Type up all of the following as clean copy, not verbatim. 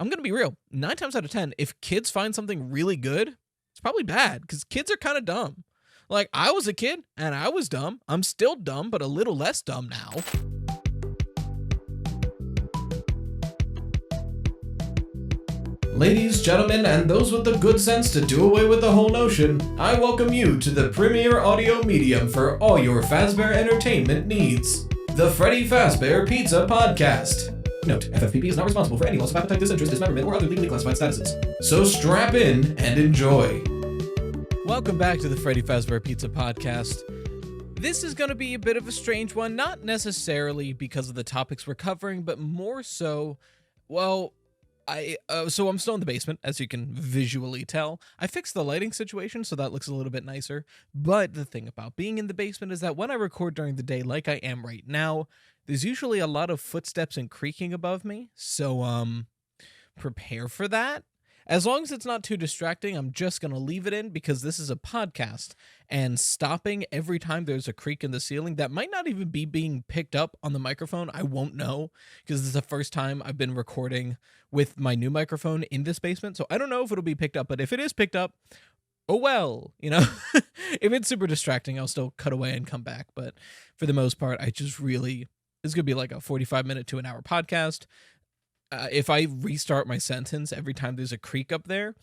I'm going to be real. 9 times out of 10, if kids find something really good, it's probably bad because kids are kind of dumb. Like, I was a kid and I was dumb. I'm still dumb, but a little less dumb now. Ladies, gentlemen, and those with the good sense to do away with the whole notion, I welcome you to the premier audio medium for all your Fazbear entertainment needs. The Freddy Fazbear Pizza Podcast. Note, FFPP is not responsible for any loss of appetite, disinterest, dismemberment, or other legally classified statuses. So strap in and enjoy. Welcome back to the Freddy Fazbear Pizza Podcast. This is going to be a bit of a strange one, not necessarily because of the topics we're covering, but more so, well, so I'm still in the basement, as you can visually tell. I fixed the lighting situation, so that looks a little bit nicer. But the thing about being in the basement is that when I record during the day, like I am right now, there's usually a lot of footsteps and creaking above me. So, prepare for that. As long as it's not too distracting, I'm just going to leave it in because this is a podcast, and stopping every time there's a creak in the ceiling that might not even be being picked up on the microphone, I won't know because this is the first time I've been recording with my new microphone in this basement, so I don't know if it'll be picked up, but if it is picked up, oh well, you know. If it's super distracting, I'll still cut away and come back, but for the most part, this is going to be like a 45-minute to an hour podcast. If I restart my sentence every time there's a creak up there,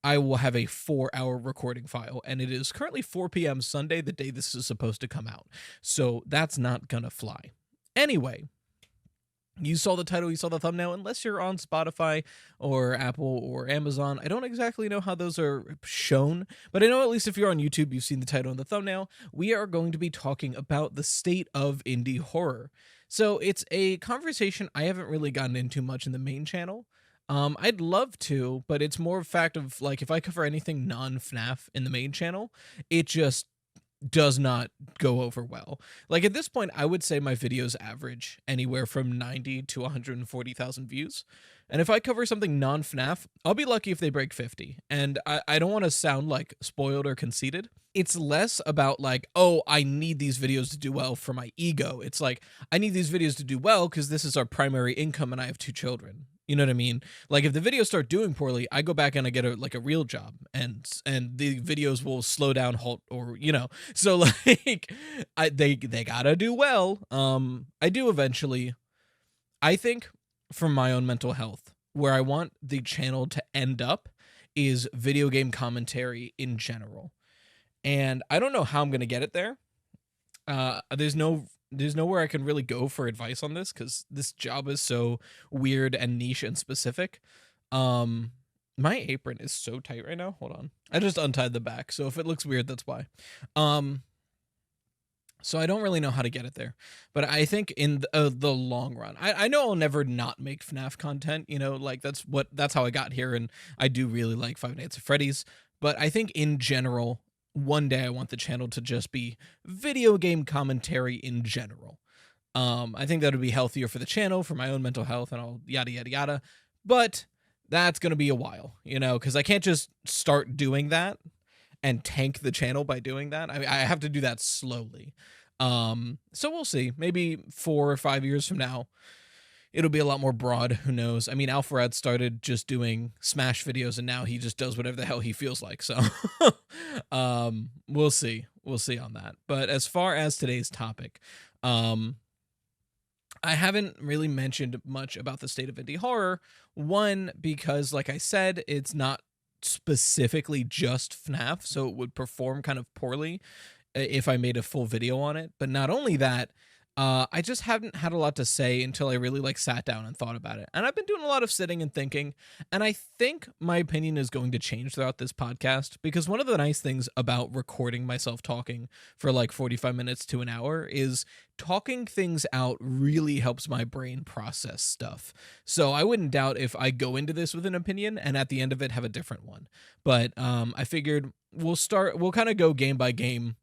I will have a 4-hour recording file, and it is currently 4 p.m. Sunday, the day this is supposed to come out. So that's not gonna fly. Anyway, you saw the title, you saw the thumbnail, unless you're on Spotify or Apple or Amazon. I don't exactly know how those are shown, but I know at least if you're on YouTube, you've seen the title and the thumbnail. We are going to be talking about the state of indie horror. So it's a conversation I haven't really gotten into much in the main channel. I'd love to, but it's more a fact of, like, if I cover anything non-FNAF in the main channel, it just does not go over well. Like, at this point, I would say my videos average anywhere from 90 to 140,000 views. And if I cover something non-FNAF, I'll be lucky if they break 50. And I don't want to sound like spoiled or conceited. It's less about like, oh, I need these videos to do well for my ego. It's like, I need these videos to do well because this is our primary income and I have 2 children. You know what I mean? Like, if the videos start doing poorly, I go back and I get a real job, and the videos will slow down, halt, or, you know. So like, they gotta do well. I do eventually. I think for my own mental health, where I want the channel to end up is video game commentary in general, and I don't know how I'm gonna get it there. There's nowhere I can really go for advice on this because this job is so weird and niche and specific. My apron is so tight right now. Hold on. I just untied the back, so if it looks weird, that's why. So I don't really know how to get it there, but I think in the long run, I know I'll never not make FNAF content, you know, like that's how I got here, and I do really like Five Nights at Freddy's, but I think in general, one day I want the channel to just be video game commentary in general. I think that would be healthier for the channel, for my own mental health, and all yada, yada, yada. But that's going to be a while, you know, because I can't just start doing that and tank the channel by doing that. I have to do that slowly. So we'll see. Maybe 4 or 5 years from now, it'll be a lot more broad. Who knows? I mean, Alfred started just doing Smash videos, and now he just does whatever the hell he feels like. So, we'll see. We'll see on that. But as far as today's topic, I haven't really mentioned much about the state of indie horror. One, because like I said, it's not specifically just FNAF, so it would perform kind of poorly if I made a full video on it. But not only that, I just haven't had a lot to say until I really like sat down and thought about it. And I've been doing a lot of sitting and thinking, and I think my opinion is going to change throughout this podcast, because one of the nice things about recording myself talking for like 45 minutes to an hour is talking things out really helps my brain process stuff. So I wouldn't doubt if I go into this with an opinion and at the end of it have a different one. But I figured we'll kind of go game by game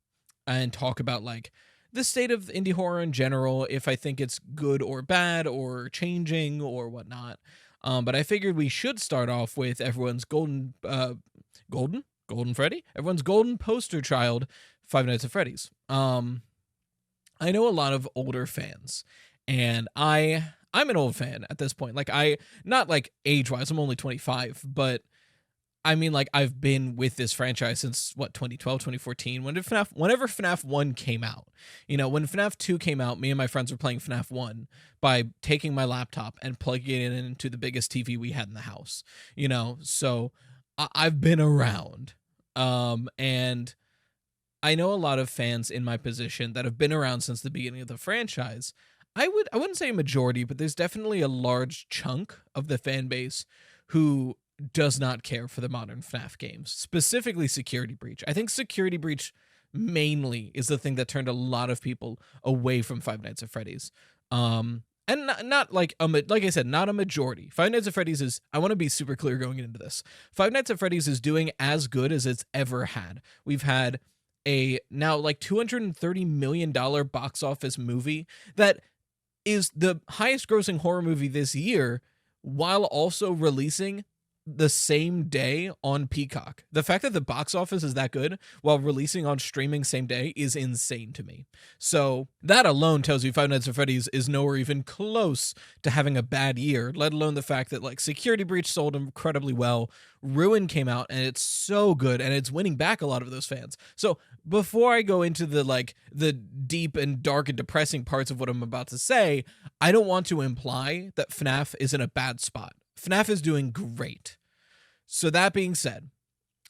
and talk about like the state of indie horror in general, if I think it's good or bad or changing or whatnot. But I figured we should start off with everyone's golden Freddy? Everyone's golden poster child, Five Nights at Freddy's. I know a lot of older fans, and I I'm an old fan at this point. Like I, not like age wise, I'm only 25, but I mean, like, I've been with this franchise since, 2012, 2014, whenever FNAF 1 came out. You know, when FNAF 2 came out, me and my friends were playing FNAF 1 by taking my laptop and plugging it into the biggest TV we had in the house, you know? So I've been around. And I know a lot of fans in my position that have been around since the beginning of the franchise. I wouldn't say a majority, but there's definitely a large chunk of the fan base who does not care for the modern FNAF games, specifically Security Breach. I think Security Breach mainly is the thing that turned a lot of people away from Five Nights at Freddy's. And not like I said, not a majority. Five Nights at Freddy's is, I want to be super clear going into this. Five Nights at Freddy's is doing as good as it's ever had. We've had a now like $230 million box office movie that is the highest grossing horror movie this year, while also releasing the same day on Peacock. The fact that the box office is that good while releasing on streaming same day is insane to me. So that alone tells you Five Nights at Freddy's is nowhere even close to having a bad year, let alone the fact that like Security Breach sold incredibly well. Ruin came out and it's so good and it's winning back a lot of those fans. So before I go into the deep and dark and depressing parts of what I'm about to say, I don't want to imply that FNAF is in a bad spot. FNAF is doing great. So that being said,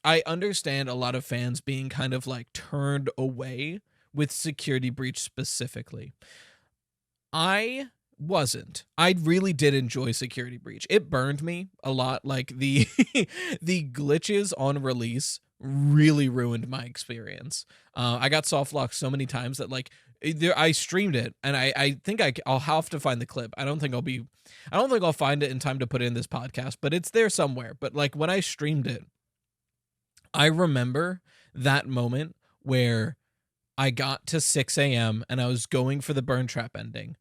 I understand a lot of fans being kind of like turned away with Security Breach specifically. I wasn't. I really did enjoy Security Breach. It burned me a lot. Like the glitches on release really ruined my experience. I got soft locked so many times that like I streamed it, and I think I'll have to find the clip. I don't think I'll find it in time to put it in this podcast, but it's there somewhere. But like when I streamed it, I remember that moment where I got to 6 a.m. and I was going for the burn trap ending,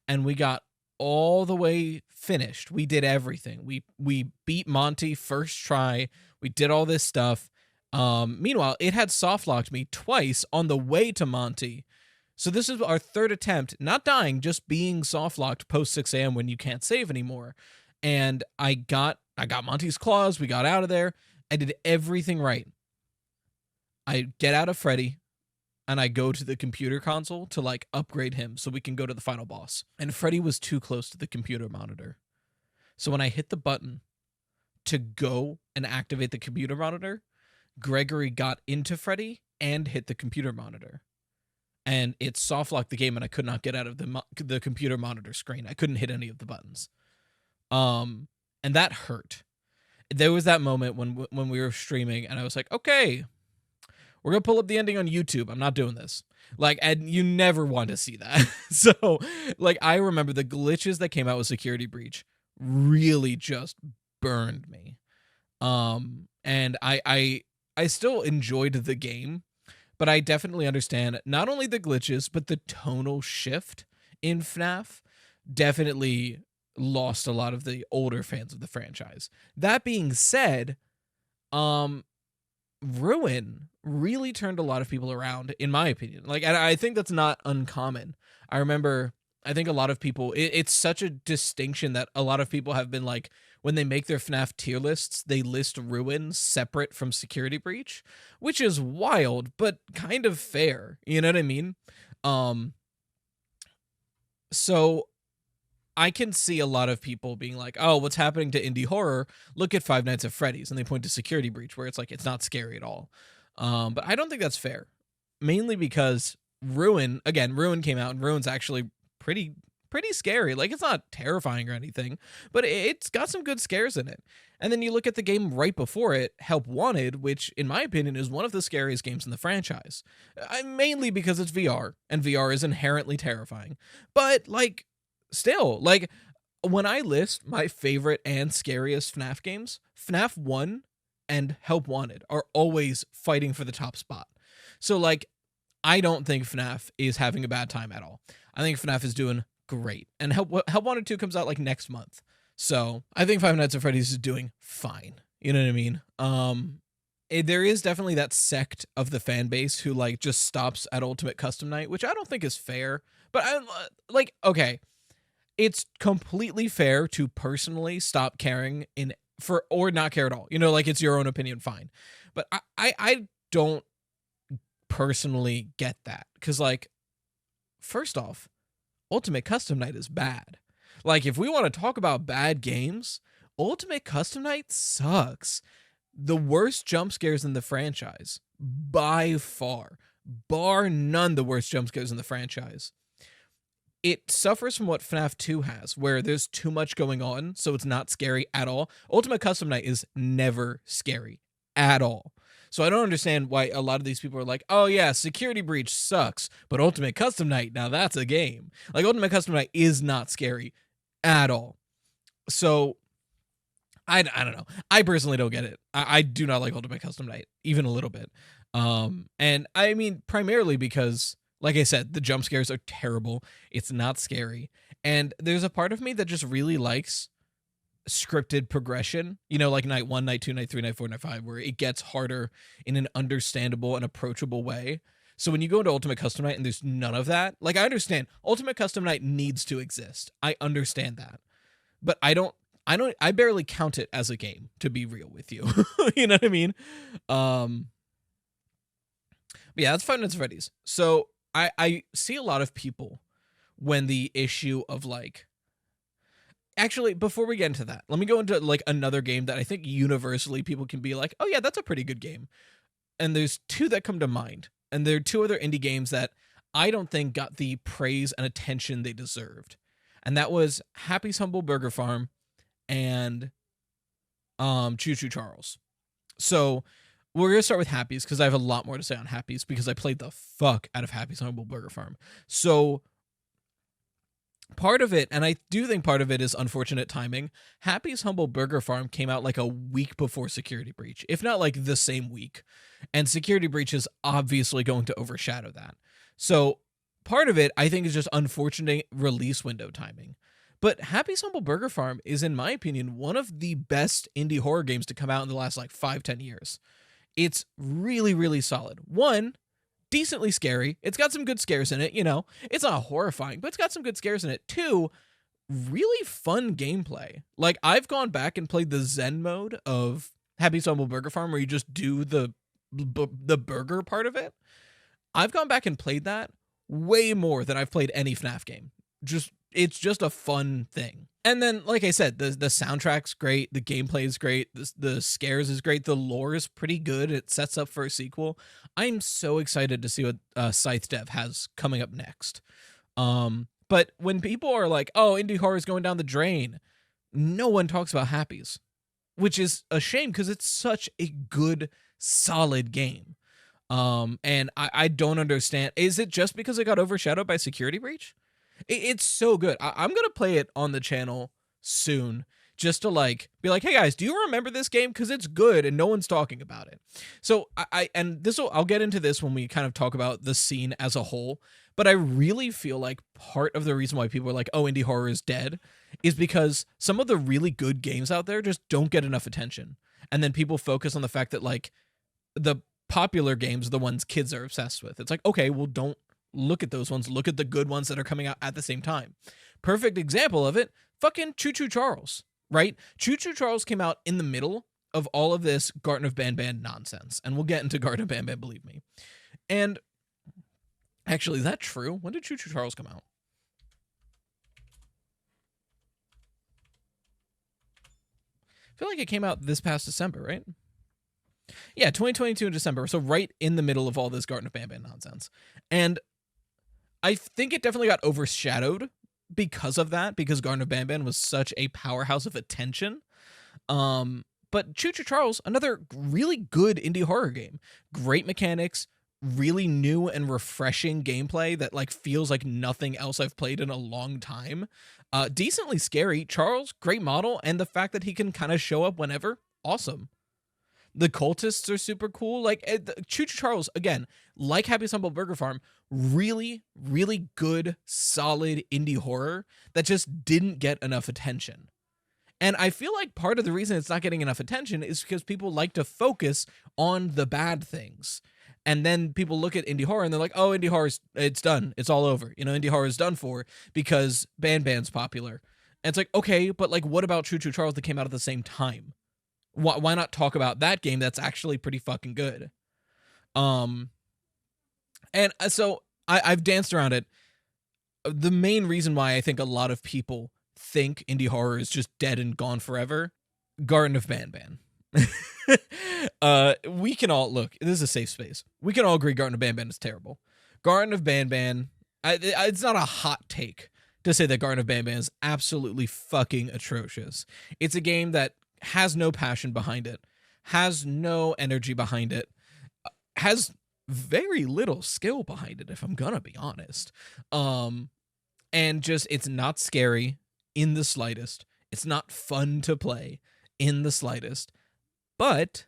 and we got all the way finished. We did everything. We beat Monty first try. We did all this stuff. Meanwhile, it had soft locked me twice on the way to Monty. So this is our third attempt, not dying, just being soft locked post 6 a.m. when you can't save anymore. And I got Monty's claws. We got out of there. I did everything right. I get out of Freddy and I go to the computer console to like upgrade him so we can go to the final boss. And Freddy was too close to the computer monitor. So when I hit the button to go and activate the computer monitor, Gregory got into Freddy and hit the computer monitor. And it soft locked the game, and I could not get out of the computer monitor screen. I couldn't hit any of the buttons, and that hurt. There was that moment when we were streaming, and I was like, "Okay, we're gonna pull up the ending on YouTube. I'm not doing this." Like, and you never want to see that. So, like, I remember the glitches that came out with Security Breach really just burned me. And I still enjoyed the game. But I definitely understand not only the glitches, but the tonal shift in FNAF definitely lost a lot of the older fans of the franchise. That being said, Ruin really turned a lot of people around, in my opinion. Like, and I think that's not uncommon. I think a lot of people, it's such a distinction that a lot of people have been like, when they make their FNAF tier lists, they list Ruin separate from Security Breach, which is wild, but kind of fair. You know what I mean? So I can see a lot of people being like, oh, what's happening to indie horror? Look at Five Nights at Freddy's. And they point to Security Breach, where it's like, it's not scary at all. But I don't think that's fair. Mainly because Ruin came out, and Ruin's actually pretty scary. Like, it's not terrifying or anything, but it's got some good scares in it. And then you look at the game right before it, Help Wanted, which in my opinion is one of the scariest games in the franchise. Mainly because it's VR, and VR is inherently terrifying. But like, still, like, when I list my favorite and scariest FNAF games, FNAF 1 and Help Wanted are always fighting for the top spot. So like, I don't think FNAF is having a bad time at all. I think FNAF is doing great. And Help Wanted 2 comes out like next month. So I think Five Nights at Freddy's is doing fine. You know what I mean? There is definitely that sect of the fan base who like just stops at Ultimate Custom Night, which I don't think is fair. But I'm like, okay, it's completely fair to personally stop caring or not care at all. You know, like, it's your own opinion, fine. But I don't personally get that, because, like, first off, Ultimate Custom Night is bad. Like, if we want to talk about bad games, Ultimate Custom Night sucks. The worst jump scares in the franchise, by far, bar none, the worst jump scares in the franchise. It suffers from what FNAF 2 has, where there's too much going on, so it's not scary at all. Ultimate Custom Night is never scary at all. So I don't understand why a lot of these people are like, oh yeah, Security Breach sucks, but Ultimate Custom Night, now that's a game. Like, Ultimate Custom Night is not scary at all. So I don't know. I personally don't get it. I do not like Ultimate Custom Night, even a little bit. And I mean, primarily because, like I said, the jump scares are terrible. It's not scary. And there's a part of me that just really likes scripted progression, you know, like night 1, night 2, night 3, night 4, night 5, where it gets harder in an understandable and approachable way. So when you go into Ultimate Custom Night and there's none of that, like, I understand Ultimate Custom Night needs to exist. I understand that. But I barely count it as a game, to be real with you. You know what I mean? But yeah, that's Five Nights at Freddy's. So I see a lot of people when the issue of, like, actually, before we get into that, let me go into, like, another game that I think universally people can be like, oh yeah, that's a pretty good game. And there's two that come to mind. And there are two other indie games that I don't think got the praise and attention they deserved. And that was Happy's Humble Burger Farm and Choo Choo Charles. So we're going to start with Happy's, because I have a lot more to say on Happy's, because I played the fuck out of Happy's Humble Burger Farm. So part of it, and I do think part of it, is unfortunate timing. Happy's Humble Burger Farm came out like a week before Security Breach, if not like the same week. And Security Breach is obviously going to overshadow that. So part of it, I think, is just unfortunate release window timing. But Happy's Humble Burger Farm is, in my opinion, one of the best indie horror games to come out in the last, like, 5-10 years. It's really, really solid. One, decently scary. It's got some good scares in it, you know. It's not horrifying, but it's got some good scares in it. Two, really fun gameplay. Like, I've gone back and played the Zen mode of Happy's Humble Burger Farm, where you just do the burger part of it. I've gone back and played that way more than I've played any FNAF game. It's just a fun thing. And then, like I said, the soundtrack's great, the gameplay is great, the scares is great, the lore is pretty good, it sets up for a sequel. I'm so excited to see what Scythe Dev has coming up next. But when people are like, oh, indie horror is going down the drain, no one talks about Happy's, which is a shame, because it's such a good, solid game. And I don't understand. Is it just because it got overshadowed by Security Breach? It's so good. I'm going to play it on the channel soon, just to, like, be like, hey guys, do you remember this game? Because it's good and no one's talking about it. So I'll get into this when we kind of talk about the scene as a whole, but I really feel like part of the reason why people are like, oh, indie horror is dead, is because some of the really good games out there just don't get enough attention. And then people focus on the fact that, like, the popular games are the ones kids are obsessed with. It's like, okay, well, don't look at those ones. Look at the good ones that are coming out at the same time. Perfect example of it, fucking Choo Choo Charles, right? Choo Choo Charles came out in the middle of all of this Garten of Banban nonsense. And we'll get into Garten of Banban, believe me. And actually, is that true? When did Choo Choo Charles come out? I feel like it came out this past December, right? Yeah, 2022 in December. So right in the middle of all this Garten of Banban nonsense. And I think it definitely got overshadowed because of that, because Garten of Banban was such a powerhouse of attention. But Choo Choo Charles, another really good indie horror game. Great mechanics, really new and refreshing gameplay that, like, feels like nothing else I've played in a long time. Decently scary. Charles, great model, and the fact that he can kind of show up whenever, awesome. The cultists are super cool. Like, Choo Choo Charles, again, like Happy's Humble Burger Farm, really, really good, solid indie horror that just didn't get enough attention. And I feel like part of the reason it's not getting enough attention is because people like to focus on the bad things. And then people look at indie horror and they're like, oh, indie horror, it's done. It's all over. Indie horror is done for because Ban's popular. And it's like, okay, but like, what about Choo Choo Charles that came out at the same time? Why not talk about that game that's actually pretty fucking good? And so I've danced around it. The main reason why I think a lot of people think indie horror is just dead and gone forever, Garden of Ban. We can all look. This is a safe space. We can all agree Garden of Ban is terrible. Garden of Ban. It's not a hot take to say that Garden of Ban is absolutely fucking atrocious. It's a game that has no passion behind it, has no energy behind it, has very little skill behind it, if I'm gonna be honest. And just, it's not scary in the slightest. It's not fun to play in the slightest, but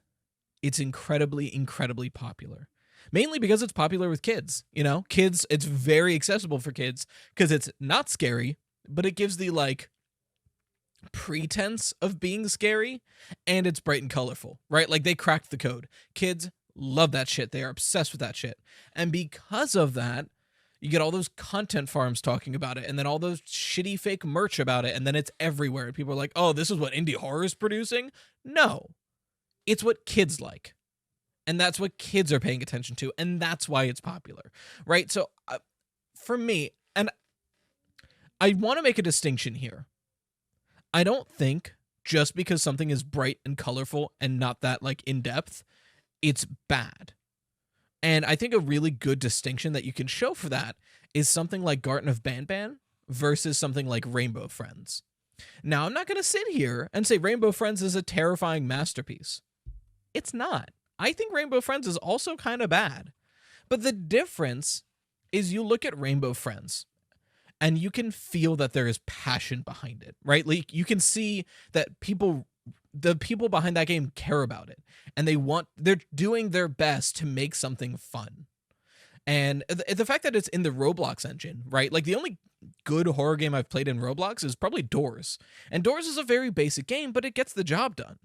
it's incredibly, incredibly popular. Mainly because it's popular with kids, Kids, it's very accessible for kids because it's not scary, but it gives the, like, pretense of being scary, and it's bright and colorful, right? Like, they cracked the code. Kids love that shit. They are obsessed with that shit. And because of that, you get all those content farms talking about it, and then all those shitty fake merch about it, and then it's everywhere. And people are like, oh, this is what indie horror is producing? No. It's what kids like. And that's what kids are paying attention to, and that's why it's popular, right? So, for me, and I want to make a distinction here. I don't think just because something is bright and colorful and not that, like, in-depth, it's bad. And I think a really good distinction that you can show for that is something like Garden of Ban versus something like Rainbow Friends. Now, I'm not going to sit here and say Rainbow Friends is a terrifying masterpiece. It's not. I think Rainbow Friends is also kind of bad. But the difference is you look at Rainbow Friends and you can feel that there is passion behind it, right? Like, you can see that the people behind that game care about it, and they're doing their best to make something fun. And the fact that it's in the Roblox engine, right? Like, the only good horror game I've played in Roblox is probably Doors. And Doors is a very basic game, but it gets the job done,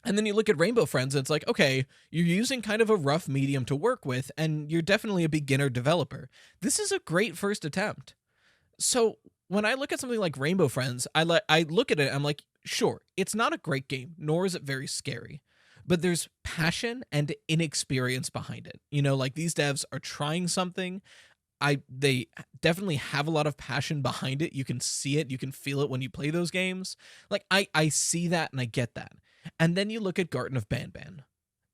And then you look at Rainbow Friends and it's like, okay, you're using kind of a rough medium to work with, and you're definitely a beginner developer. This is a great first attempt. So when I look at something like Rainbow Friends, I look at it, I'm like, sure, it's not a great game, nor is it very scary, but there's passion and inexperience behind it. Like, these devs are trying something. They definitely have a lot of passion behind it. You can see it, you can feel it when you play those games. Like, I see that and I get that. And then you look at Garden of Ban,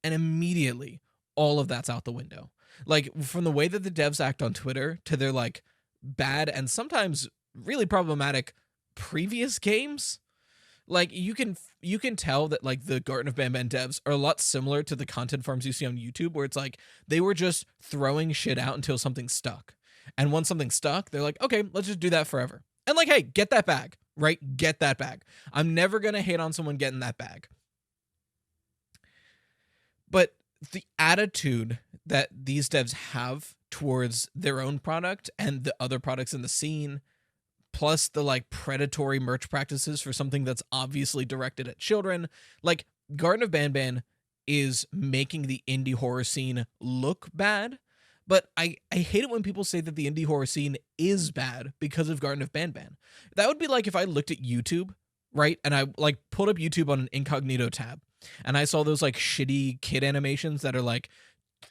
and immediately all of that's out the window. Like, from the way that the devs act on Twitter to their, like, bad and sometimes really problematic previous games, like, you can tell that, like, the Garden of Ban devs are a lot similar to the content farms you see on YouTube, where it's like they were just throwing shit out until something stuck. And once something stuck, they're like, okay, let's just do that forever. And, like, hey, get that bag, right? Get that bag. I'm never going to hate on someone getting that bag. But the attitude that these devs have towards their own product and the other products in the scene, plus the, like, predatory merch practices for something that's obviously directed at children, like, Garden of Ban is making the indie horror scene look bad. But I hate it when people say that the indie horror scene is bad because of Garden of Ban. That would be like if I looked at YouTube, right? And I, like, pulled up YouTube on an incognito tab, and I saw those, like, shitty kid animations that are, like,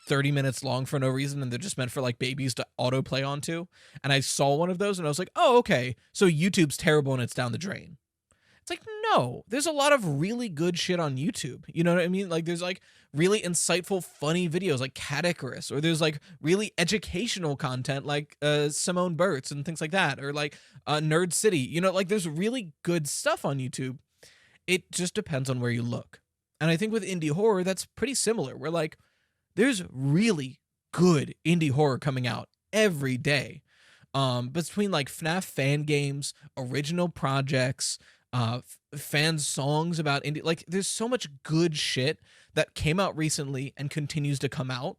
30 minutes long for no reason, and they're just meant for, like, babies to autoplay onto. And I saw one of those and I was like, oh, okay, so YouTube's terrible and it's down the drain. It's like, no, there's a lot of really good shit on YouTube. You know what I mean? Like, there's, like, really insightful, funny videos like Cat Icarus, or there's, like, really educational content like Simone Burt's and things like that, or, like, Nerd City. Like, there's really good stuff on YouTube. It just depends on where you look. And I think with indie horror, that's pretty similar. We're like, there's really good indie horror coming out every day. Between, like, FNAF fan games, original projects, fan songs about indie, like, there's so much good shit that came out recently and continues to come out.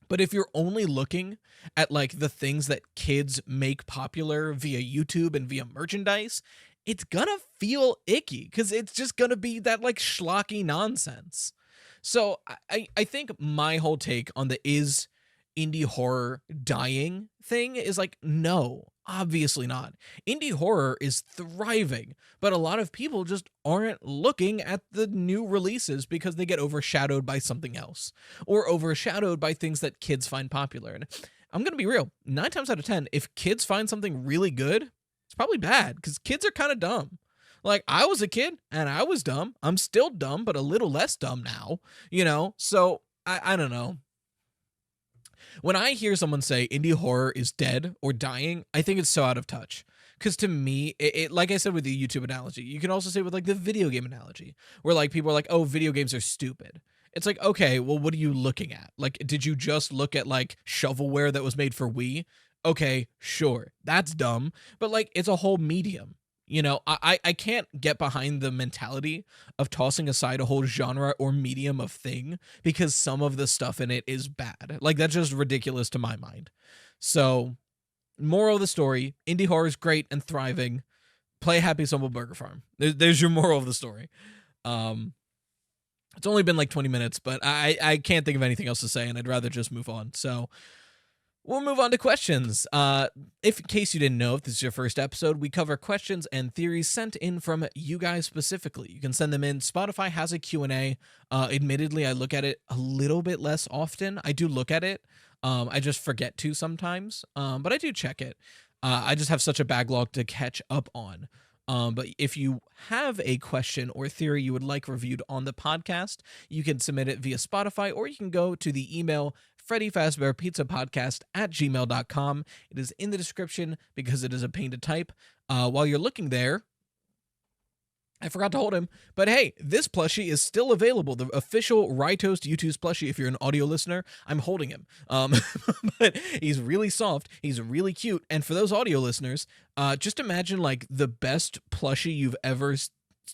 But if you're only looking at, like, the things that kids make popular via YouTube and via merchandise, it's gonna feel icky because it's just gonna be that, like, schlocky nonsense. So I think my whole take on the is indie horror dying thing is like, no, obviously not. Indie horror is thriving, but a lot of people just aren't looking at the new releases because they get overshadowed by something else or overshadowed by things that kids find popular. And I'm going to be real, 9 times out of 10, if kids find something really good, it's probably bad because kids are kind of dumb. Like, I was a kid and I was dumb. I'm still dumb, but a little less dumb now, So I don't know. When I hear someone say indie horror is dead or dying, I think it's so out of touch. Because to me, it like I said with the YouTube analogy, you can also say with like the video game analogy, where like people are like, oh, video games are stupid. It's like, okay, well, what are you looking at? Like, did you just look at like shovelware that was made for Wii? Okay, sure, that's dumb, but like it's a whole medium. I can't get behind the mentality of tossing aside a whole genre or medium of thing because some of the stuff in it is bad. Like, that's just ridiculous to my mind. So, moral of the story, indie horror is great and thriving. Play Happy Stumble Burger Farm. There's your moral of the story. It's only been like 20 minutes, but I can't think of anything else to say, and I'd rather just move on. So, we'll move on to questions. If in case you didn't know, if this is your first episode, we cover questions and theories sent in from you guys specifically. You can send them in. Spotify has a Q&A. Admittedly, I look at it a little bit less often. I do look at it. I just forget to sometimes, but I do check it. I just have such a backlog to catch up on. But if you have a question or theory you would like reviewed on the podcast, you can submit it via Spotify, or you can go to the email Freddy Fazbear Pizza Podcast at gmail.com. It is in the description because it is a pain to type. While you're looking there, I forgot to hold him, but hey, this plushie is still available. The official Rytoast YouTube's plushie. If you're an audio listener, I'm holding him. But he's really soft. He's really cute. And for those audio listeners, just imagine like the best plushie you've ever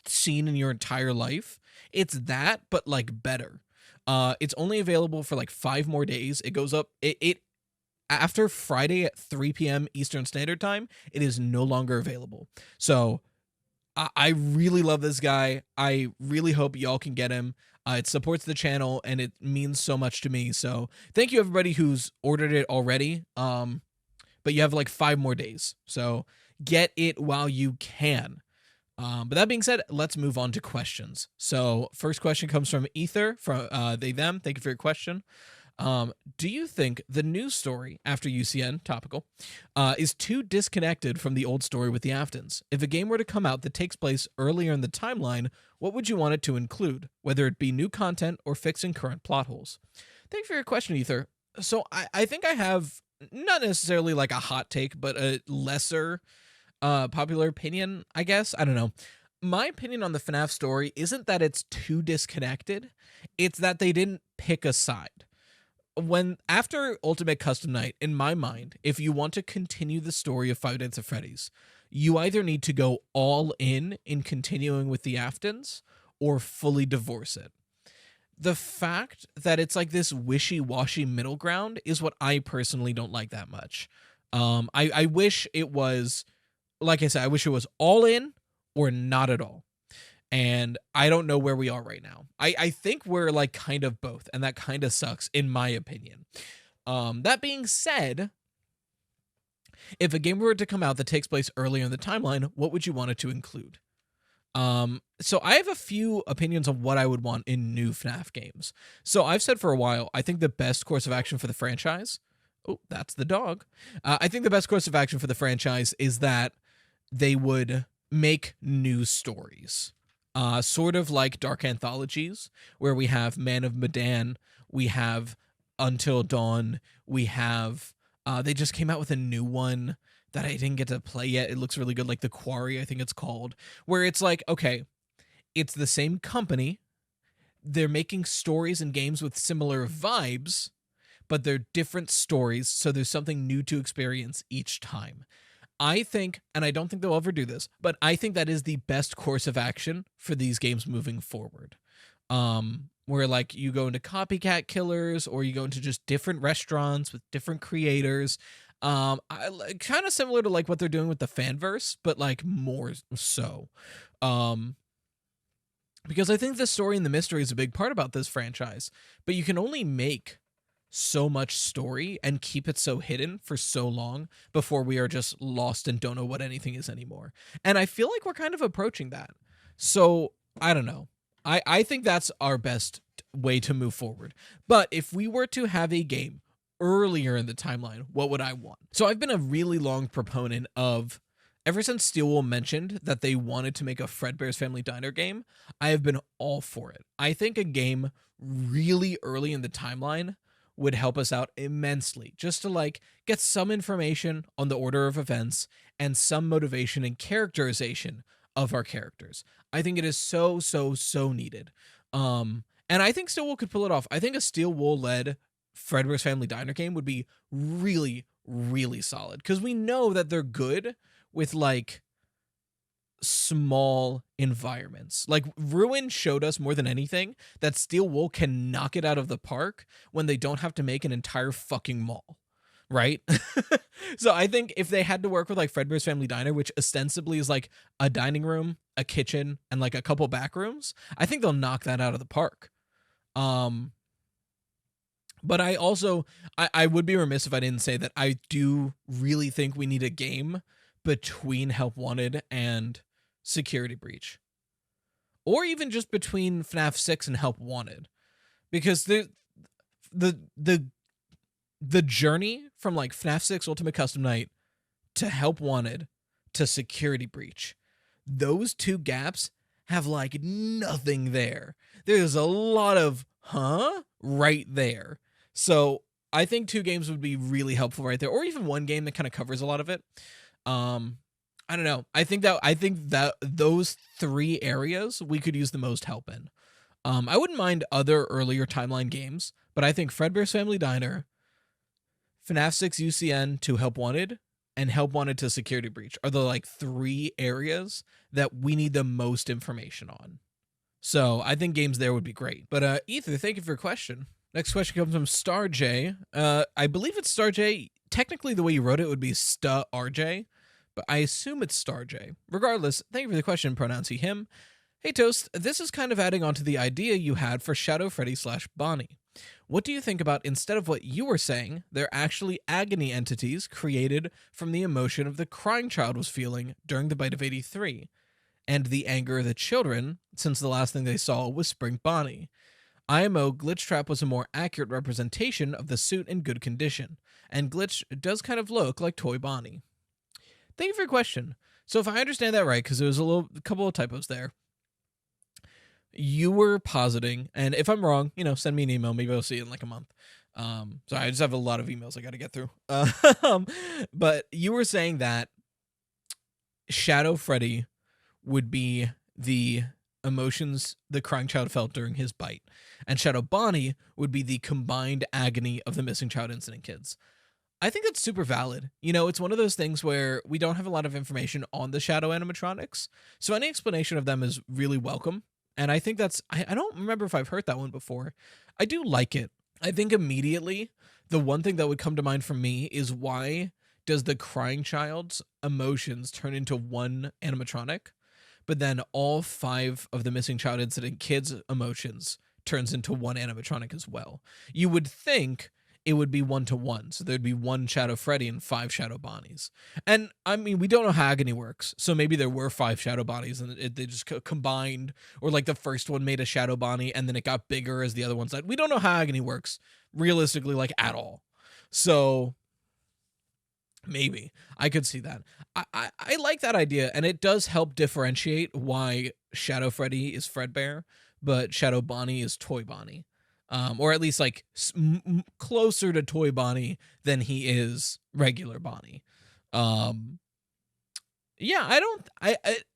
seen in your entire life. It's that, but like better. It's only available for like 5 more days. It goes up. It after Friday at 3 p.m. Eastern Standard Time, it is no longer available. So I really love this guy. I really hope y'all can get him. It supports the channel and it means so much to me. So thank you everybody who's ordered it already. But you have like 5 more days. So get it while you can. But that being said, let's move on to questions. So first question comes from Ether, from they, them. Thank you for your question. Do you think the new story after UCN, topical, is too disconnected from the old story with the Aftons? If a game were to come out that takes place earlier in the timeline, what would you want it to include, whether it be new content or fixing current plot holes? Thank you for your question, Ether. So I think I have not necessarily like a hot take, but a lesser popular opinion, I guess. I don't know. My opinion on the FNAF story isn't that it's too disconnected. It's that they didn't pick a side. After Ultimate Custom Night, in my mind, if you want to continue the story of Five Nights at Freddy's, you either need to go all in continuing with the Aftons or fully divorce it. The fact that it's like this wishy-washy middle ground is what I personally don't like that much. I wish it was, like I said, I wish it was all in or not at all. And I don't know where we are right now. I think we're like kind of both, and that kind of sucks in my opinion. That being said, if a game were to come out that takes place earlier in the timeline, what would you want it to include? So I have a few opinions on what I would want in new FNAF games. So I've said for a while, I think the best course of action for the franchise, oh, that's the dog. I think the best course of action for the franchise is that they would make new stories. Sort of like Dark Anthologies, where we have Man of Medan, we have Until Dawn, we have, they just came out with a new one that I didn't get to play yet. It looks really good, like The Quarry, I think it's called, where it's like, okay, it's the same company, they're making stories and games with similar vibes, but they're different stories, so there's something new to experience each time. I think, and I don't think they'll ever do this, but I think that is the best course of action for these games moving forward. Where like you go into copycat killers, or you go into just different restaurants with different creators. Kind of similar to like what they're doing with the Fanverse, but like more so. because I think the story and the mystery is a big part about this franchise, but you can only make so much story and keep it so hidden for so long before we are just lost and don't know what anything is anymore. And I feel like we're kind of approaching that. So I don't know. I think that's our best way to move forward. But if we were to have a game earlier in the timeline, what would I want? So I've been a really long proponent of, ever since Steelwool mentioned that they wanted to make a Fredbear's Family Diner game, I have been all for it. I think a game really early in the timeline would help us out immensely, just to like get some information on the order of events and some motivation and characterization of our characters. I think it is so needed. And I think Steelwool could pull it off. I think a Steelwool led Fredbear's Family Diner game would be really solid, because we know that they're good with like small environments. Like Ruin showed us more than anything that Steelwool can knock it out of the park when they don't have to make an entire fucking mall, right? So I think if they had to work with like Fredbear's Family Diner, which ostensibly is like a dining room, a kitchen, and like a couple back rooms, I think they'll knock that out of the park. But I also, I would be remiss if I didn't say that I do really think we need a game between Help Wanted and Security Breach, or even just between FNAF 6 and Help Wanted, because the journey from like FNAF 6 Ultimate Custom Night to Help Wanted to Security Breach, those two gaps have like nothing there. There's a lot of right there. So I think 2 games would be really helpful right there, or even 1 game that kind of covers a lot of it. I don't know. I think that those 3 areas we could use the most help in. I wouldn't mind other earlier timeline games, but I think Fredbear's Family Diner, FNAF 6 UCN to Help Wanted, and Help Wanted to Security Breach are the like 3 areas that we need the most information on. So I think games there would be great. But Ether, thank you for your question. Next question comes from Star J. I believe it's Star J. Technically, the way you wrote it would be Sta RJ, but I assume it's Star J. Regardless, thank you for the question, pronouns he, him. Hey Toast, this is kind of adding on to the idea you had for Shadow Freddy / Bonnie. What do you think about, instead of what you were saying, they're actually agony entities created from the emotion of the crying child was feeling during the bite of 83, and the anger of the children, since the last thing they saw was Spring Bonnie? IMO Glitch Trap was a more accurate representation of the suit in good condition, and Glitch does kind of look like Toy Bonnie. Thank you for your question. So if I understand that right, because there was a couple of typos there, you were positing, and if I'm wrong, send me an email. Maybe I'll see it in like a month. Sorry, I just have a lot of emails I got to get through. But you were saying that Shadow Freddy would be the emotions the crying child felt during his bite, and Shadow Bonnie would be the combined agony of the missing child incident kids. I think that's super valid. It's one of those things where we don't have a lot of information on the Shadow animatronics, so any explanation of them is really welcome. And I think that's, I don't remember if I've heard that one before. I do like it. I think immediately the one thing that would come to mind for me is, why does the crying child's emotions turn into one animatronic, but then all 5 of the missing child incident kids' emotions turns into one animatronic as well? You would think it would be 1-to-1, so there'd be 1 Shadow Freddy and 5 Shadow Bonnies. And I mean, we don't know how agony works, so maybe there were 5 Shadow Bonnies and they just combined, or like the first one made a Shadow Bonnie and then it got bigger as the other ones. We don't know how agony works realistically, like at all. So maybe I could see that. I like that idea, and it does help differentiate why Shadow Freddy is Fredbear, but Shadow Bonnie is Toy Bonnie. Or at least like closer to Toy Bonnie than he is regular Bonnie. Yeah, I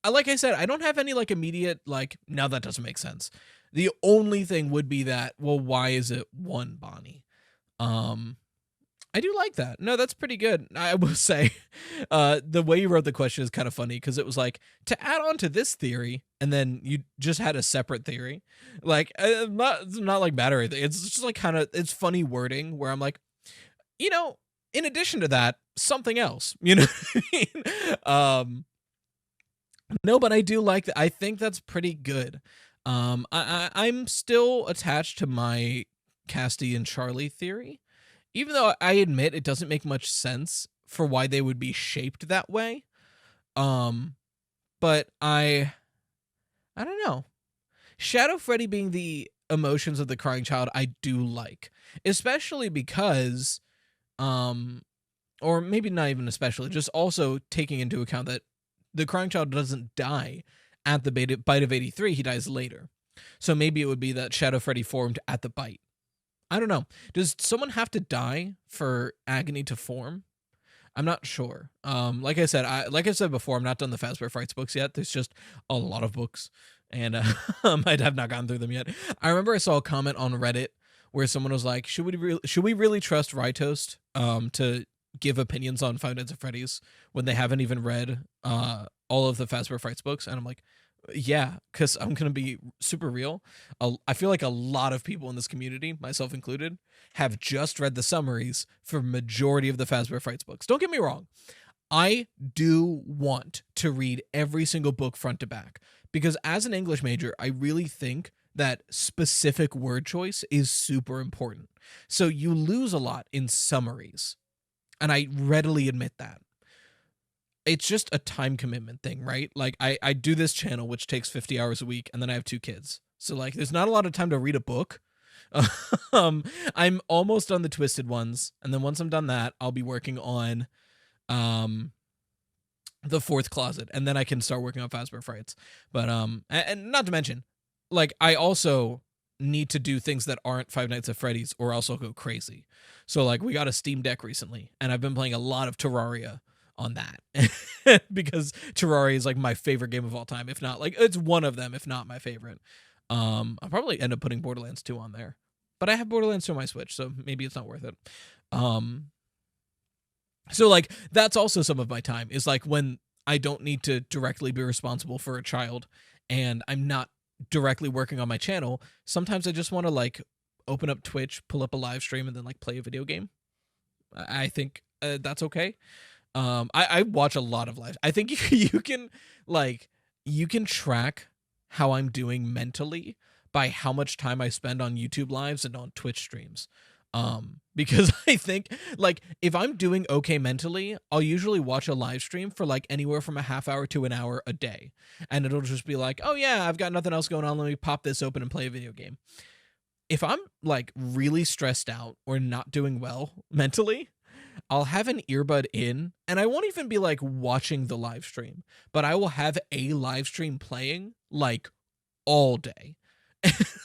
like I said, I don't have any like immediate like, now that doesn't make sense. The only thing would be that, well, why is it 1 Bonnie? I do like that. No, that's pretty good. I will say, the way you wrote the question is kind of funny, because it was like, to add on to this theory, and then you just had a separate theory. Like, it's not like bad or anything. It's just like kind of, it's funny wording where I'm like, in addition to that, something else, what I mean? No, but I do like that. I think that's pretty good. I'm still attached to my Casty and Charlie theory, even though I admit it doesn't make much sense for why they would be shaped that way. But I don't know. Shadow Freddy being the emotions of the crying child, I do like, especially because, or maybe not even especially, just also taking into account that the crying child doesn't die at the bite of 83, he dies later. So maybe it would be that Shadow Freddy formed at the bite. I don't know. Does someone have to die for agony to form? I'm not sure. Like I said before, I'm not done the Fazbear Frights books yet. There's just a lot of books, and I have not gotten through them yet. I remember I saw a comment on Reddit where someone was like, "Should we really trust Rytoast to give opinions on Five Nights at Freddy's when they haven't even read all of the Fazbear Frights books?" And I'm like, yeah, because I'm going to be super real. I feel like a lot of people in this community, myself included, have just read the summaries for majority of the Fazbear Frights books. Don't get me wrong. I do want to read every single book front to back because as an English major, I really think that specific word choice is super important. So you lose a lot in summaries, and I readily admit that. It's just a time commitment thing, right? Like I do this channel, which takes 50 hours a week, and then I have 2 kids. So like, there's not a lot of time to read a book. I'm almost on the Twisted ones. And then once I'm done that, I'll be working on, the Fourth Closet, and then I can start working on Fazbear Frights. But, and not to mention, like, I also need to do things that aren't Five Nights at Freddy's or else I'll go crazy. So like, we got a Steam Deck recently, and I've been playing a lot of Terraria on that because Terraria is like my favorite game of all time. If not, like, it's one of them, if not my favorite. I'll probably end up putting Borderlands 2 on there, but I have Borderlands 2 on my Switch, so maybe it's not worth it. So like, that's also some of my time is like when I don't need to directly be responsible for a child and I'm not directly working on my channel. Sometimes I just want to like open up Twitch, pull up a live stream, and then like play a video game. I think that's okay. I watch a lot of lives. I think you can track how I'm doing mentally by how much time I spend on YouTube lives and on Twitch streams. Because I think like if I'm doing okay mentally, I'll usually watch a live stream for like anywhere from a half hour to an hour a day. And it'll just be like, oh yeah, I've got nothing else going on. Let me pop this open and play a video game. If I'm like really stressed out or not doing well mentally, I'll have an earbud in and I won't even be like watching the live stream, but I will have a live stream playing like all day.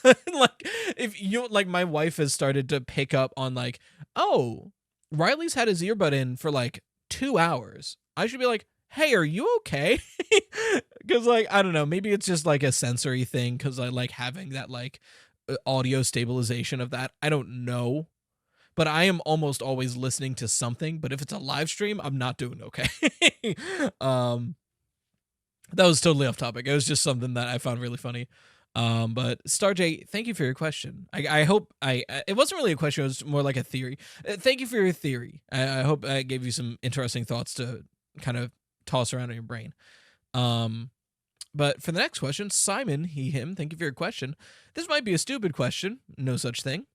Like if you like, my wife has started to pick up on like, oh, Riley's had his earbud in for like 2 hours. I should be like, hey, are you okay? Because like, I don't know, maybe it's just like a sensory thing because I like having that like audio stabilization of that. I don't know. But I am almost always listening to something. But if it's a live stream, I'm not doing okay. That was totally off topic. It was just something that I found really funny. But StarJ, thank you for your question. I hope it wasn't really a question. It was more like a theory. Thank you for your theory. I hope I gave you some interesting thoughts to kind of toss around in your brain. But for the next question, Simon, he, him, thank you for your question. This might be a stupid question. No such thing.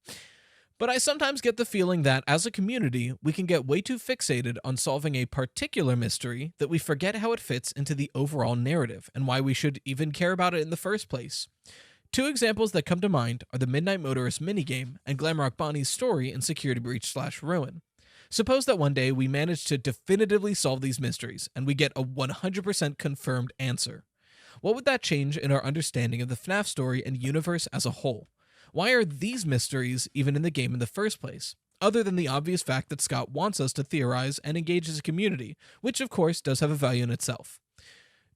But I sometimes get the feeling that, as a community, we can get way too fixated on solving a particular mystery that we forget how it fits into the overall narrative and why we should even care about it in the first place. 2 examples that come to mind are the Midnight Motorist minigame and Glamrock Bonnie's story in Security Breach / Ruin. Suppose that one day we manage to definitively solve these mysteries and we get a 100% confirmed answer. What would that change in our understanding of the FNAF story and universe as a whole? Why are these mysteries even in the game in the first place, other than the obvious fact that Scott wants us to theorize and engage as a community, which of course does have a value in itself?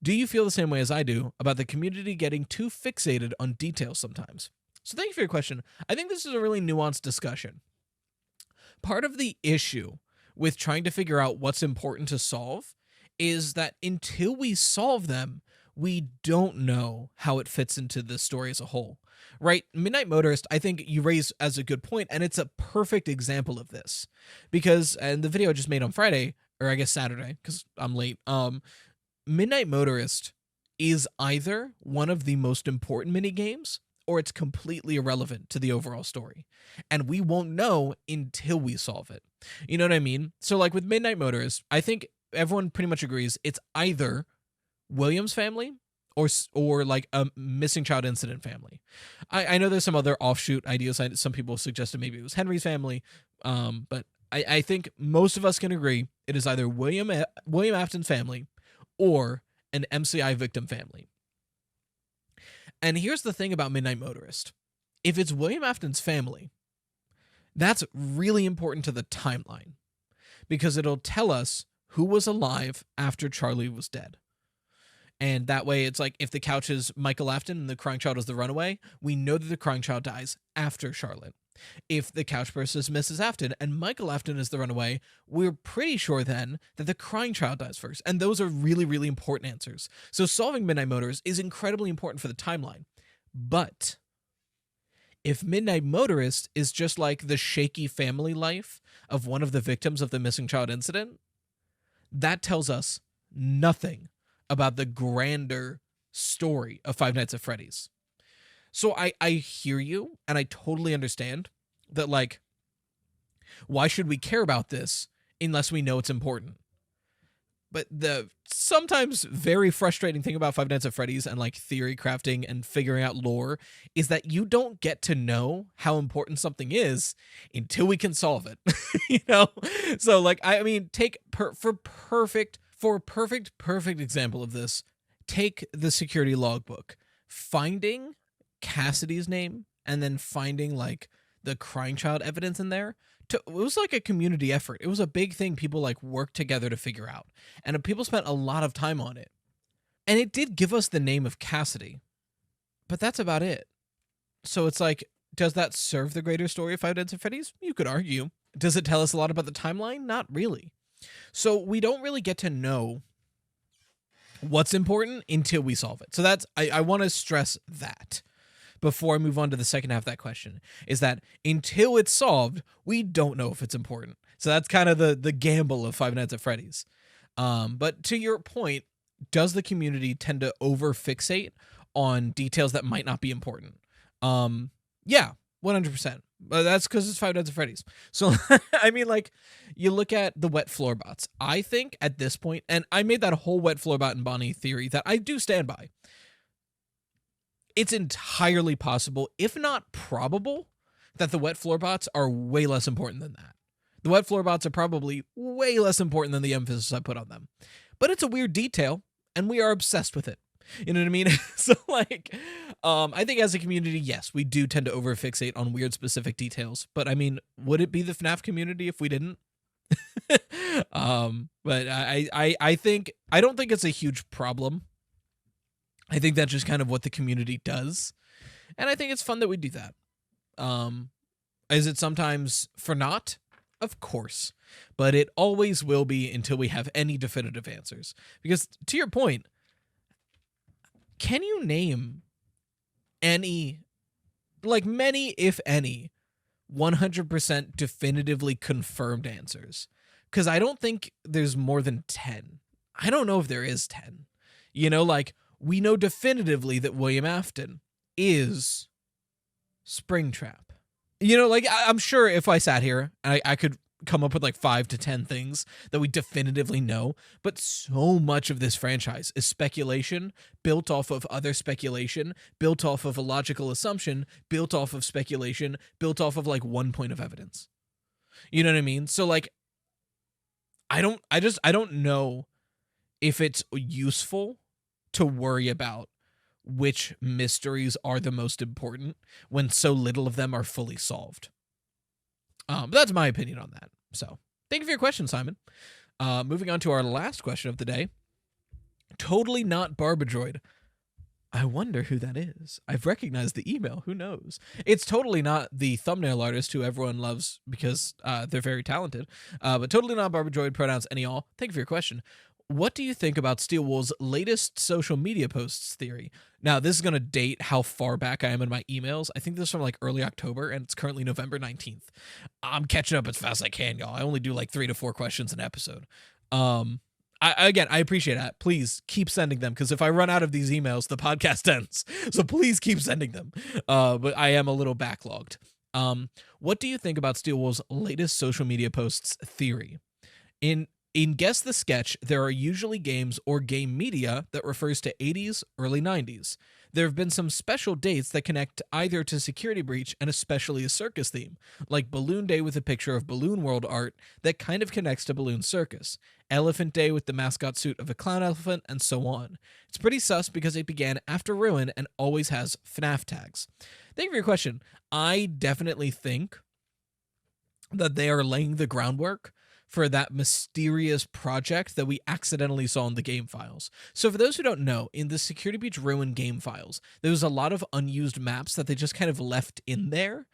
Do you feel the same way as I do about the community getting too fixated on details sometimes? So thank you for your question. I think this is a really nuanced discussion. Part of the issue with trying to figure out what's important to solve is that until we solve them, we don't know how it fits into the story as a whole. Right? Midnight Motorist, I think you raise as a good point, and it's a perfect example of this. Because, and the video I just made on Friday, or I guess Saturday, because I'm late, Midnight Motorist is either one of the most important mini games or it's completely irrelevant to the overall story. And we won't know until we solve it. You know what I mean? So like with Midnight Motorist, I think everyone pretty much agrees it's either Williams family or like a missing child incident family. I know there's some other offshoot ideas. Some people suggested maybe it was Henry's family. But I think most of us can agree it is either William Afton's family or an MCI victim family. And here's the thing about Midnight Motorist. If it's William Afton's family, that's really important to the timeline because it'll tell us who was alive after Charlie was dead. And that way, it's like if the couch is Michael Afton and the crying child is the runaway, we know that the crying child dies after Charlotte. If the couch person is Mrs. Afton and Michael Afton is the runaway, we're pretty sure then that the crying child dies first. And those are really, really important answers. So solving Midnight Motorist is incredibly important for the timeline. But if Midnight Motorist is just like the shaky family life of one of the victims of the missing child incident, that tells us nothing about the grander story of Five Nights at Freddy's. So I hear you, and I totally understand that, like, why should we care about this unless we know it's important? But the sometimes very frustrating thing about Five Nights at Freddy's and, like, theory crafting and figuring out lore is that you don't get to know how important something is until we can solve it, you know? So, like, I mean, take perfect example of this, take the security logbook. Finding Cassidy's name and then finding like the crying child evidence in there, it was like a community effort. It was a big thing people like worked together to figure out, and people spent a lot of time on it. And it did give us the name of Cassidy, but that's about it. So it's like, does that serve the greater story of Five Nights at Freddy's? You could argue. Does it tell us a lot about the timeline? Not really. So we don't really get to know what's important until we solve it. So that's, I want to stress that before I move on to the second half of that question, is that until it's solved, we don't know if it's important. So that's kind of the gamble of Five Nights at Freddy's. But to your point, does the community tend to overfixate on details that might not be important? Yeah, 100%. But that's because it's Five Nights at Freddy's. So, I mean, like, you look at the wet floor bots. I think at this point, and I made that whole wet floor bot and Bonnie theory that I do stand by. It's entirely possible, if not probable, that the wet floor bots are way less important than that. The wet floor bots are probably way less important than the emphasis I put on them. But it's a weird detail, and we are obsessed with it. You know what I mean? So, like, I think as a community, yes, we do tend to overfixate on weird specific details. But, I mean, would it be the FNAF community if we didn't? But I think, I don't think it's a huge problem. I think that's just kind of what the community does. And I think it's fun that we do that. Is it sometimes for naught? Of course. But it always will be until we have any definitive answers. Because, to your point, can you name any, like many, if any, 100% definitively confirmed answers? Because I don't think there's more than 10. I don't know if there is 10. You know, like, we know definitively that William Afton is Springtrap. You know, like, I'm sure if I sat here, I could come up with like 5 to 10 things that we definitively know, but so much of this franchise is speculation built off of other speculation, built off of a logical assumption, built off of speculation, built off of like one point of evidence. You know what I mean? So like, I don't know if it's useful to worry about which mysteries are the most important when so little of them are fully solved. But that's my opinion on that. So thank you for your question, Simon. Moving on to our last question of the day. Totally not Barbadroid. I wonder who that is. I've recognized the email. Who knows? It's totally not the thumbnail artist who everyone loves because they're very talented. But totally not Barbadroid, pronouns any all. Thank you for your question. What do you think about Steel Wool's latest social media posts theory? Now, this is going to date how far back I am in my emails. I think this is from like early October, and it's currently November 19th. I'm catching up as fast as I can, y'all. I only do like 3 to 4 questions an episode. I appreciate that. Please keep sending them, because if I run out of these emails, the podcast ends. So please keep sending them. But I am a little backlogged. What do you think about Steel Wool's latest social media posts theory? In Guess the Sketch, there are usually games or game media that refers to 80s, early 90s. There have been some special dates that connect either to Security Breach and especially a circus theme, like Balloon Day with a picture of Balloon World art that kind of connects to Balloon Circus, Elephant Day with the mascot suit of a clown elephant, and so on. It's pretty sus because it began after Ruin and always has FNAF tags. Thank you for your question. I definitely think that they are laying the groundwork for that mysterious project that we accidentally saw in the game files. So for those who don't know, in the Security Breach Ruin game files, there was a lot of unused maps that they just kind of left in there.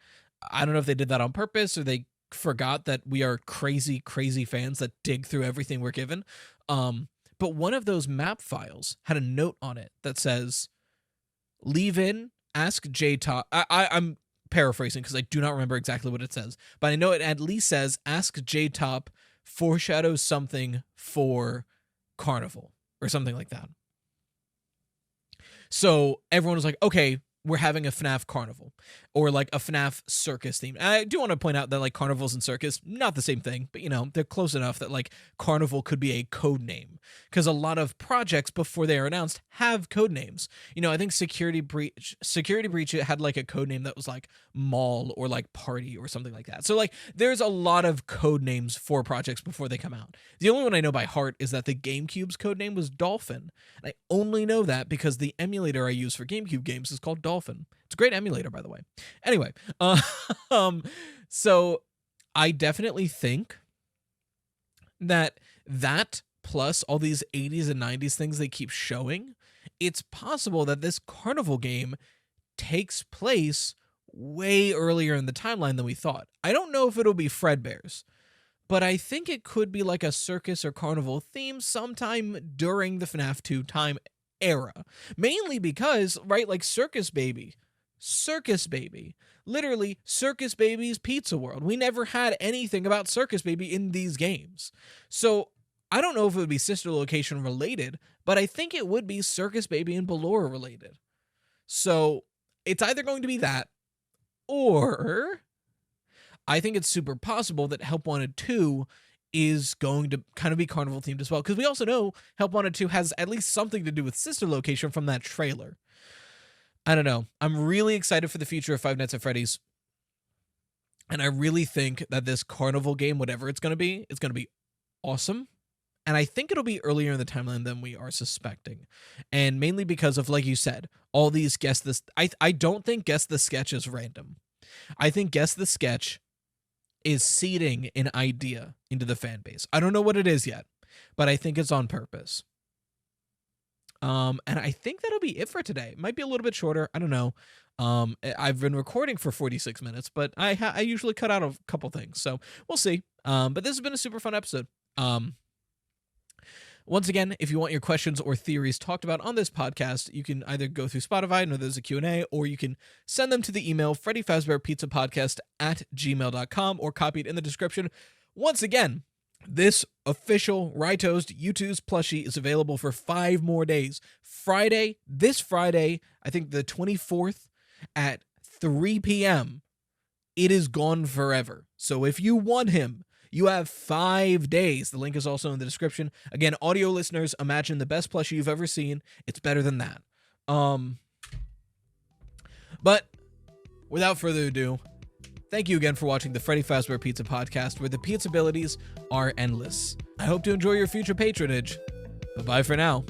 I don't know if they did that on purpose or they forgot that we are crazy, crazy fans that dig through everything we're given. But one of those map files had a note on it that says, leave in, ask J-Top. I'm paraphrasing because I do not remember exactly what it says, but I know it at least says, ask J-Top foreshadows something for Carnival or something like that. So everyone was like, okay, we're having a FNAF Carnival or like a FNAF circus theme. And I do want to point out that like Carnivals and circus, not the same thing, but you know, they're close enough that like Carnival could be a code name because a lot of projects before they are announced have code names. You know, I think Security Breach it had like a code name that was like Mall or like Party or something like that. So like there's a lot of code names for projects before they come out. The only one I know by heart is that the GameCube's code name was Dolphin. And I only know that because the emulator I use for GameCube games is called Dolphin. It's a great emulator, by the way. Anyway, so I definitely think that plus all these 80s and 90s things they keep showing, it's possible that this Carnival game takes place way earlier in the timeline than we thought. I don't know if it'll be Fredbear's, but I think it could be like a circus or carnival theme sometime during the FNAF 2 time era. Mainly because, right, like Circus Baby, literally Circus Baby's Pizza World. We never had anything about Circus Baby in these games. So I don't know if it would be sister location related, but I think it would be Circus Baby and Ballora related. So it's either going to be that, or I think it's super possible that Help Wanted 2 is going to kind of be carnival themed as well, because we also know Help Wanted 2 has at least something to do with sister location from that trailer. I don't know. I'm really excited for the future of Five Nights at Freddy's. And I really think that this carnival game, whatever it's going to be awesome. And I think it'll be earlier in the timeline than we are suspecting. And mainly because of, like you said, all these Guess This. I don't think Guess the Sketch is random. I think Guess the Sketch is seeding an idea into the fan base. I don't know what it is yet, but I think it's on purpose. And I think that'll be it for today. It might be a little bit shorter. I don't know. I've been recording for 46 minutes, but I usually cut out a couple things, so we'll see. But this has been a super fun episode. Once again, if you want your questions or theories talked about on this podcast, you can either go through Spotify, and there's a Q&A, or you can send them to the email Freddy Fazbear Pizza Podcast @gmail.com, or copy it in the description. Once again, this official Rytoast YouTube's plushie is available for 5 more days. This Friday, I think the 24th at 3 p.m., it is gone forever. So if you want him, you have 5 days. The link is also in the description. Again, audio listeners, imagine the best plushie you've ever seen. It's better than that. But without further ado, thank you again for watching the Freddy Fazbear Pizza Podcast, where the pizza abilities are endless. I hope to enjoy your future patronage. Bye-bye for now.